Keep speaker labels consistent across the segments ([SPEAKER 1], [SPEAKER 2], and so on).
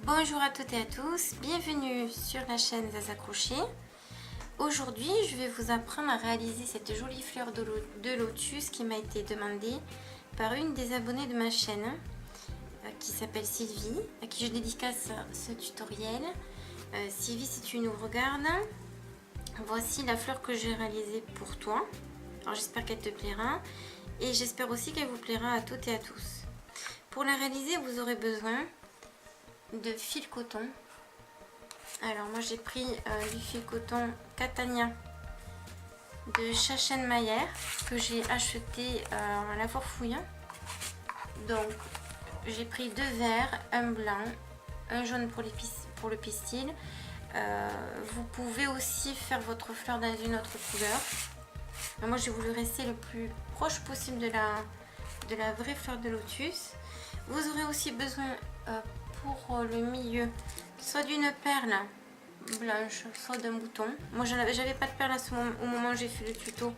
[SPEAKER 1] Bonjour à toutes et à tous, bienvenue sur la chaîne Zaza Crochet. Aujourd'hui, je vais vous apprendre à réaliser cette jolie fleur de lotus qui m'a été demandée par une des abonnées de ma chaîne qui s'appelle Sylvie, à qui je dédicace ce tutoriel. Sylvie, si tu nous regardes, voici la fleur que j'ai réalisée pour toi. Alors j'espère qu'elle te plaira et j'espère aussi qu'elle vous plaira à toutes et à tous. Pour la réaliser, vous aurez besoin de fil coton. Alors moi j'ai pris du fil coton Catania de Chachenmayer que j'ai acheté à la Forfouille. Donc j'ai pris deux verts, un blanc, un jaune pour le pistil. Vous pouvez aussi faire votre fleur dans une autre couleur. Mais moi j'ai voulu rester le plus proche possible de la vraie fleur de lotus. Vous aurez aussi besoin pour le milieu soit d'une perle blanche, soit d'un bouton. Moi j'avais pas de perle au moment où j'ai fait le tuto.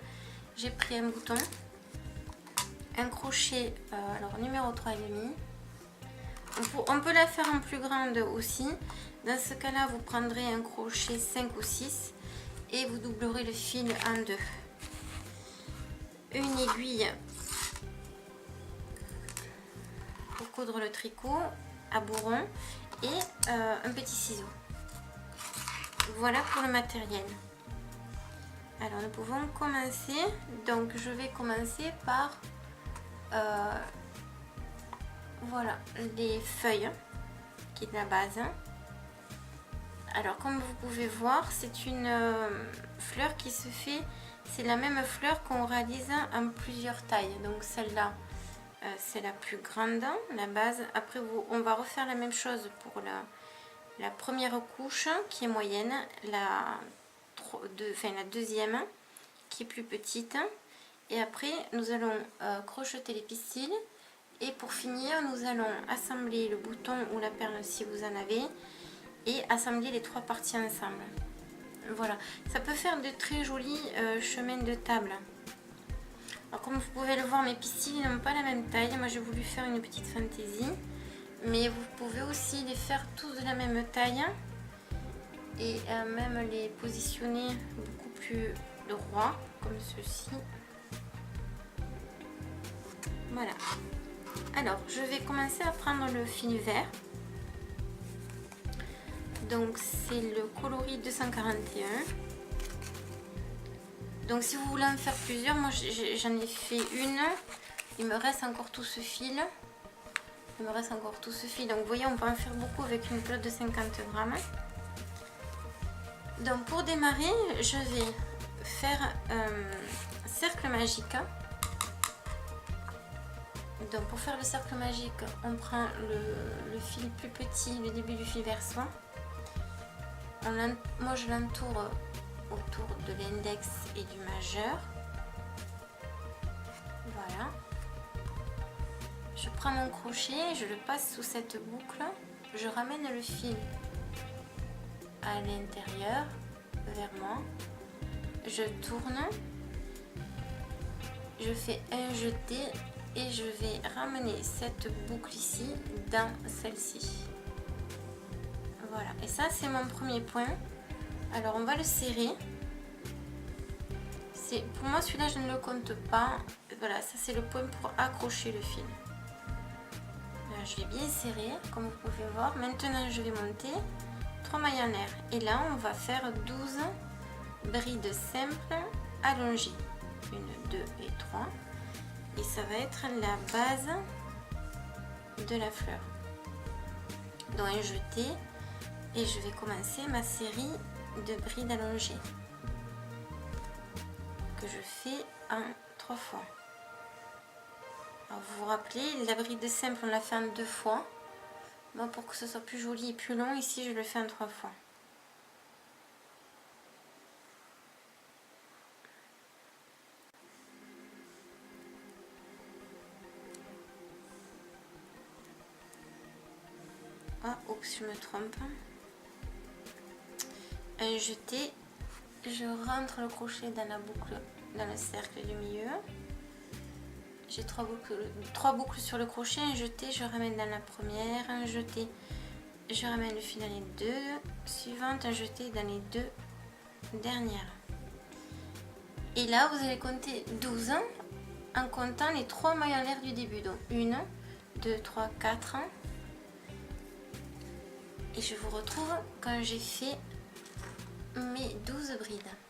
[SPEAKER 1] J'ai pris un bouton, un crochet alors numéro 3,5. On peut la faire en plus grande aussi. Dans ce cas là vous prendrez un crochet 5 ou 6 et vous doublerez le fil en deux. Une aiguille pour coudre le tricot à bourron et un petit ciseau. Voilà pour le matériel. Alors nous pouvons commencer. Donc je vais commencer par voilà les feuilles qui est de la base. Alors comme vous pouvez voir, c'est une fleur qui se fait, c'est la même fleur qu'on réalise en plusieurs tailles. Donc celle-là c'est la plus grande, la base. Après on va refaire la même chose pour la première couche qui est moyenne, la deuxième qui est plus petite, et après nous allons crocheter les pistils, et pour finir nous allons assembler le bouton ou la perle si vous en avez, et assembler les trois parties ensemble. Voilà, ça peut faire de très jolis chemins de table. Alors comme vous pouvez le voir, mes pistils n'ont pas la même taille. Moi j'ai voulu faire une petite fantaisie, mais vous pouvez aussi les faire tous de la même taille et même les positionner beaucoup plus droit comme ceci. Voilà. Alors je vais commencer à prendre le fil vert. Donc c'est le coloris 241. Donc si vous voulez en faire plusieurs, moi j'en ai fait une, il me reste encore tout ce fil. Donc vous voyez, on peut en faire beaucoup avec une pelote de 50 grammes. Donc pour démarrer, je vais faire un cercle magique. Donc pour faire le cercle magique, on prend le fil plus petit, le début du fil versant. Moi je l'entoure autour de l'index et du majeur. Voilà. Je prends mon crochet, je le passe sous cette boucle, je ramène le fil à l'intérieur vers moi, je tourne, je fais un jeté et je vais ramener cette boucle ici dans celle-ci. Voilà, et ça c'est mon premier point. Alors on va le serrer. Pour moi celui-là je ne le compte pas. Voilà, ça c'est le point pour accrocher le fil. Là, je l'ai bien serré comme vous pouvez voir. Maintenant je vais monter 3 mailles en l'air. Et là on va faire 12 brides simples allongées. 1, 2 et 3. Et ça va être la base de la fleur. Donc un jeté. Et je vais commencer ma série de brides allongées que je fais en 3 fois. Alors vous vous rappelez, la bride simple on l'a fait en 2 fois. Moi pour que ce soit plus joli et plus long, ici je le fais en 3 fois. Ah, oups, je me trompe. Un jeté, je rentre le crochet dans la boucle, dans le cercle du milieu. J'ai 3 boucles sur le crochet, un jeté, je ramène dans la première, un jeté, je ramène le fil dans les deux suivantes à jeter dans les deux dernières. Et là, vous allez compter 12 en comptant les 3 mailles en l'air du début. Donc 1, 2, 3, 4. Et je vous retrouve quand j'ai fait mes 12 brides.